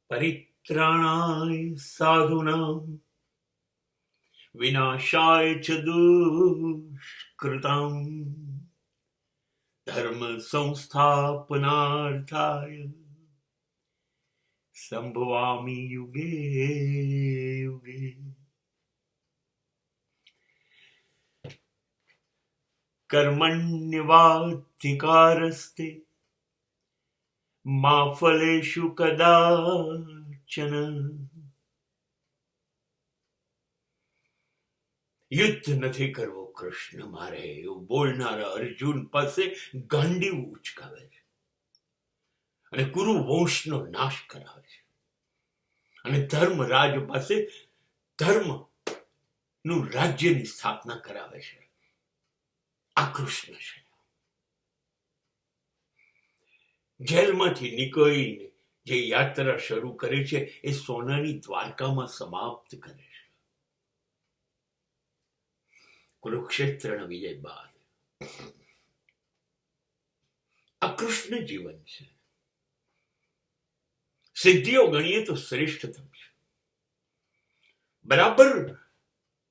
પરિત્રાણાય સાધુનાં વિનાશાય ચ દુષ્કૃતાં ધર્મ સંસ્થાપનાર્થાય સંભવામિ યુગે યુગે. કર્મણ્યવાધિકારસ્તે મા ફલેષુ કદાચન. યુદ્ધ નથી કરવો કૃષ્ણ મારે, એવું બોલનારા અર્જુન પાસે ગાંડીવ ઉચકાવે છે અને કુરુ વંશનો નાશ કરાવે છે અને ધર્મરાજ પાસે ધર્મ નું રાજ્યની સ્થાપના કરાવે છે. આ કૃષ્ણ છે. જેલમાંથી નીકળીને જે યાત્રા શરૂ કરે છે એ સોનાની દ્વારકામાં સમાપ્ત કરે છે. કુરુક્ષેત્રના વિજય બાદ આ કૃષ્ણ જીવન છે. સિદ્ધિઓ ગણીએ તો શ્રેષ્ઠતમ છે. બરાબર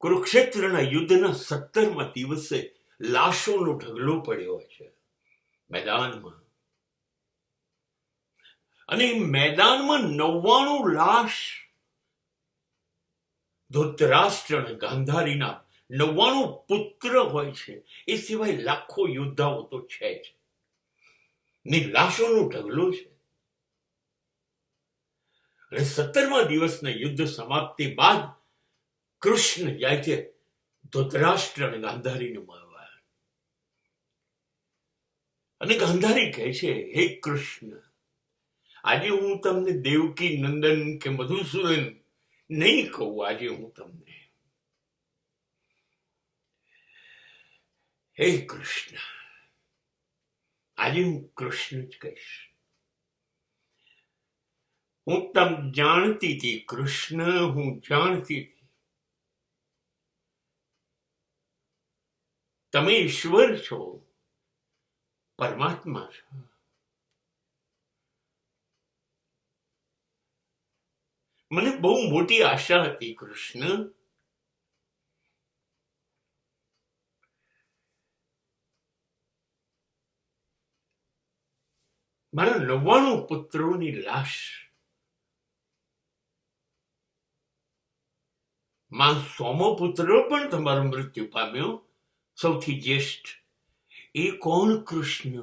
કુરુક્ષેત્રના યુદ્ધના 17મા દિવસે લાશોનો ઢગલો પડ્યો હોય છે મેદાનમાં, અને મેદાનમાં 99 લાશ ધૃતરાષ્ટ્ર અને ગાંધારીના 99 પુત્ર હોય છે. એ સિવાય લાખો યોદ્ધાઓ તો છે જ, ને લાશોનો ઢગલો છે. અને 17મા દિવસના યુદ્ધ સમાપ્તિ બાદ કૃષ્ણ જાય છે ધૃતરાષ્ટ્ર અને ગાંધારીને મળવા, અને ગાંધારી કહે છે, હે કૃષ્ણ, આજે હું તમને દેવકી નંદન કે મધુસૂદન નહીં કહું. આજે હું તમને હે કૃષ્ણ, આજે હું કૃષ્ણ જ કહીશ. હું તમ જાણતી હતી કૃષ્ણ, હું જાણતી હતી તમે ઈશ્વર છો, પરમાત્મા છો. મને બહુ મોટી આશા હતી કૃષ્ણ. મારા 99 પુત્રોની લાશ માં 100મો પુત્ર પણ તમારો મૃત્યુ પામ્યો, સૌથી જ્યેષ્ઠ. એ કોણ કૃષ્ણ?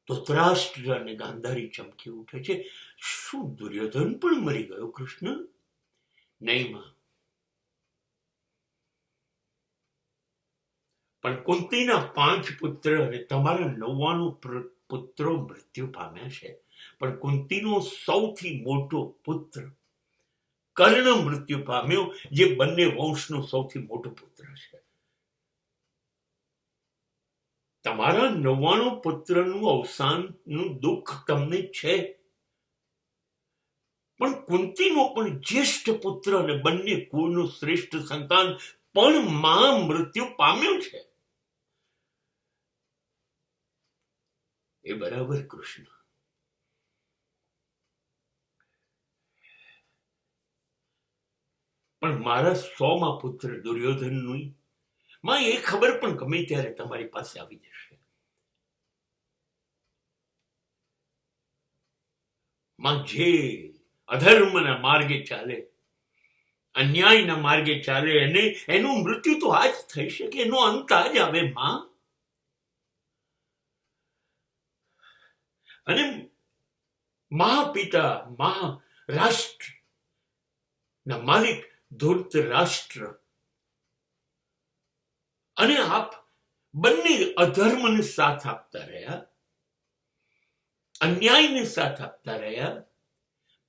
ધૃતરાષ્ટ્ર અને ગાંધારી ચમકી ઉઠે છે. શું દુર્યોધન પણ મરી ગયો કૃષ્ણ? નહીં માં, પણ કુંતીના 5 પુત્ર અને તમારા 99 પુત્રો મૃત્યુ પામ્યા છે. પણ કુંતીનો સૌથી મોટો પુત્ર કર્ણ મૃત્યુ પામ્યો, જે બંને વંશનો સૌથી મોટો પુત્ર છે. તમારા 99 પુત્રનું અવસાનનું દુઃખ તમને છે, પણ કુંતીનો પણ જ્યેષ્ઠ પુત્ર અને બંને કુળનું શ્રેષ્ઠ સંતાન પણ માં મૃત્યુ પામ્યું છે. એ બરાબર કૃષ્ણ. પણ મારા 100મા પુત્ર દુર્યોધનનું માં એ ખબર પણ ગમે ત્યારે તમારી પાસે આવી જશે. માં જે અધર્મના માર્ગે ચાલે, અન્યાયના માર્ગે ચાલે, અને એનું મૃત્યુ તો આજ થઈ શકે, એનો અંત આજ આવે માં. અને મહાપિતા મહારાષ્ટ્ર ના માલિક ધૃતરાષ્ટ્ર અને આપ બંને અધર્મને સાથ આપતા રહ્યા, અન્યાયને સાથ આપતા રહ્યા.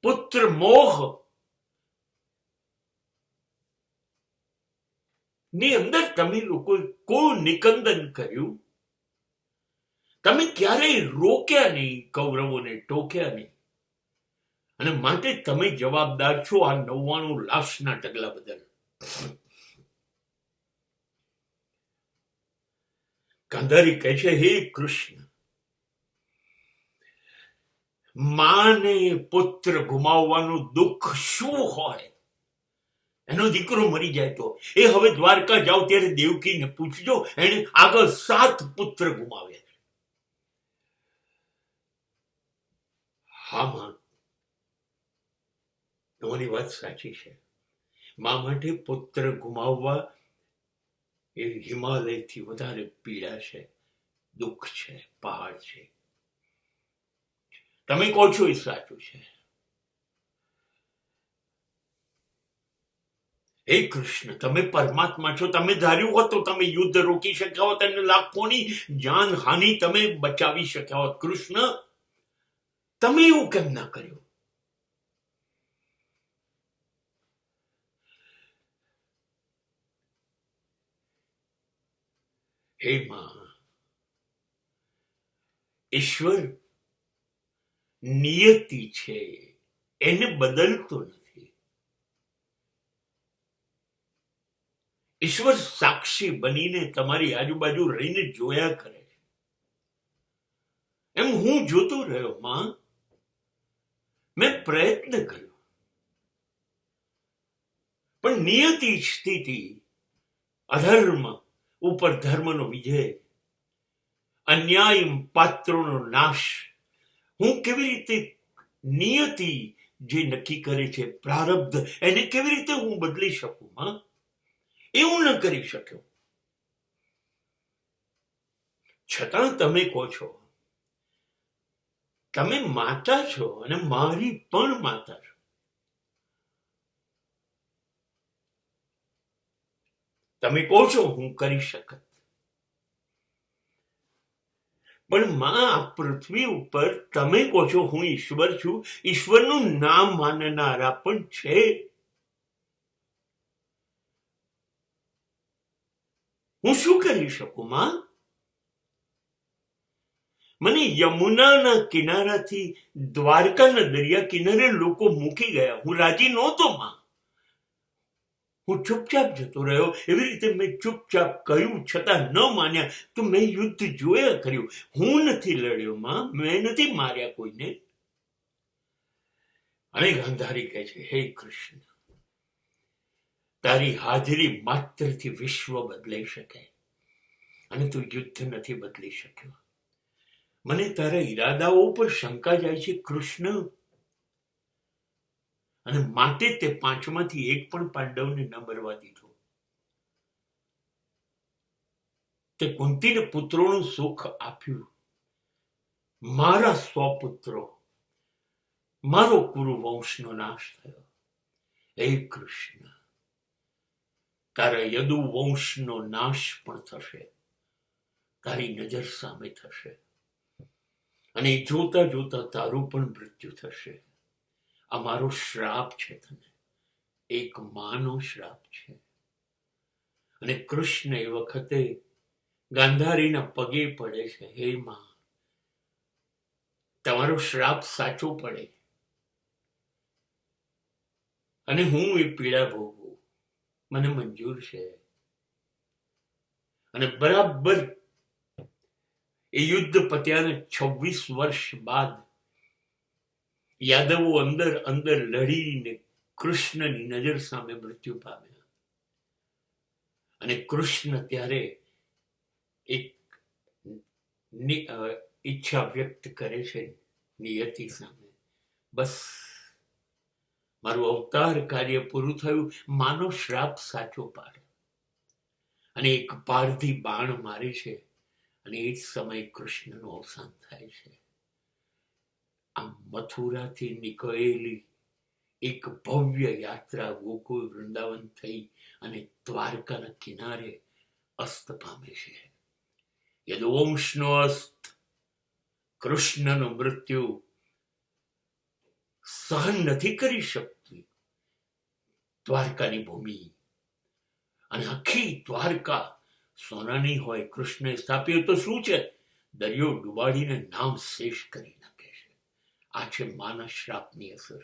પુત્ર મોહ ની અંદર તમે લોકો કોઈ નિકંદન કર્યું. તમે ક્યારેય રોક્યા નહીં, કૌરવોને ટોક્યા નહીં, અને માટે તમે જવાબદાર છો આ 99 લાશના ઢગલા બદલ. ગાંધારી કહે છે, હે કૃષ્ણ, માને પુત્ર ગુમાવવાનું દુઃખ શું હોય? એનો દીકરો મરી જાય તો એ હવે દ્વારકા જાઓ ત્યારે દેવકીને પૂછજો, એને આગળ 7 પુત્ર ગુમાવ્યા. હા માં, તમારી વાત સાચી છે. મા માટે પુત્ર ગુમાવવા એ હિમાલયથી વધારે પીડા છે, દુઃખ છે, પહાડ છે. તમે કહો છો એ સાચું છે. હે કૃષ્ણ, તમે પરમાત્મા છો. તમે ધાર્યું હોત તો તમે યુદ્ધ રોકી શક્યા હોત અને લાખોની જાનહાનિ તમે બચાવી શક્યા હોત. કૃષ્ણ, તમે એવું કેમ ના કર્યું? હે માં, ઈશ્વર નિયતિ છે, એને બદલતો નથી. ઈશ્વર સાક્ષી બનીને તમારી આજુબાજુ રહીને જોયા કરે છે. એમ હું જોતો રહ્યો માં. મેં પ્રયત્ન કર્યો, પણ નિયતિ સ્થિતિ, અધર્મ ઉપર ધર્મનો વિજય, અન્યાય પાત્રોનો નાશ. હું કેવી રીતે નિયતિ જે નક્કી કરે છે, પ્રારબ્ધ, એને કેવી રીતે હું બદલી શકું માં? એવું ન કરી શક્યો. છતાં તમે કહો છો, તમે માતા છો અને મારી પણ માતા છો. તમે કહો છો હું કરી શકત, પણ માં આ પૃથ્વી ઉપર તમે કહો છો હું ઈશ્વર છું. ઈશ્વરનું નામ માનનારા પણ છે. હું શું કરી શકું માં? મને યમુનાના કિનારાથી દ્વારકાના દરિયા કિનારે લોકો મૂકી ગયા, હું રાજી નહોતો માં. હું ચૂપચાપ જતો રહ્યો. એવી રીતે મેં ચૂપચાપ કહ્યું, છતાં ન માન્યા તો મેં યુદ્ધ જોયા કર્યું. હું નથી લડ્યો માં, મેં નથી માર્યા કોઈને. અને ગાંધારી કહે છે, હે કૃષ્ણ, તારી હાજરી માત્રથી વિશ્વ બદલાઈ શકે અને તું યુદ્ધ નથી બદલી શક્યો. મને તારા ઈરાદાઓ પર શંકા જાય છે કૃષ્ણ, અને માટે તે 5માંથી એક પણ પાંડવને ન મરવા દીધો. તે કુંતીને પુત્રોનું સુખ આપ્યું. મારા 100 પુત્રો, મારો કુરુવંશનો નાશ થયો. હે કૃષ્ણ, તારા યદુવંશનો નાશ પણ થશે, તારી નજર સામે થશે, અને જોતા જોતા તારું પણ મૃત્યુ થશે. આ મારો શ્રાપ છે તને, એક માનો શ્રાપ છે. અને કૃષ્ણ એ વખતે ગાંધારીના પગે પડે છે, હે માં, તમારો શ્રાપ સાચો પડે અને હું એ પીડા ભોગવું, મને મંજૂર છે. અને બરાબર એ યુદ્ધ પત્યાને 26 વર્ષ બાદ યાદવો અંદર અંદર લડીને કૃષ્ણની નજર સામે મૃત્યુ પામ્યા. અને કૃષ્ણ ત્યારે એક ઈચ્છા વ્યક્ત કરે છે નિયતિ સામે, બસ મારું અવતાર કાર્ય પૂરું થયું, માનો શ્રાપ સાચો પાડે. અને એક પારધી બાણ મારે છે, અને એ જ સમયે કૃષ્ણનું અવસાન થાય છે. આ મથુરાથી નીકળેલી એક ભવ્ય યાત્રા ગોકુળ વૃંદાવન થઈ અને દ્વારકાના કિનારે અસ્ત પામે છે. યદુવંશનો અસ્ત, કૃષ્ણનું મૃત્યુ સહન નથી કરી શકતી દ્વારકાની ભૂમિ. અને આખી દ્વારકા સોનાની હોય, કૃષ્ણએ સ્થાપ્યું તો શું છે, દરિયો ડુબાડીને નામ શેષ કરી નાખે છે. આ છે માના શ્રાપની અસર.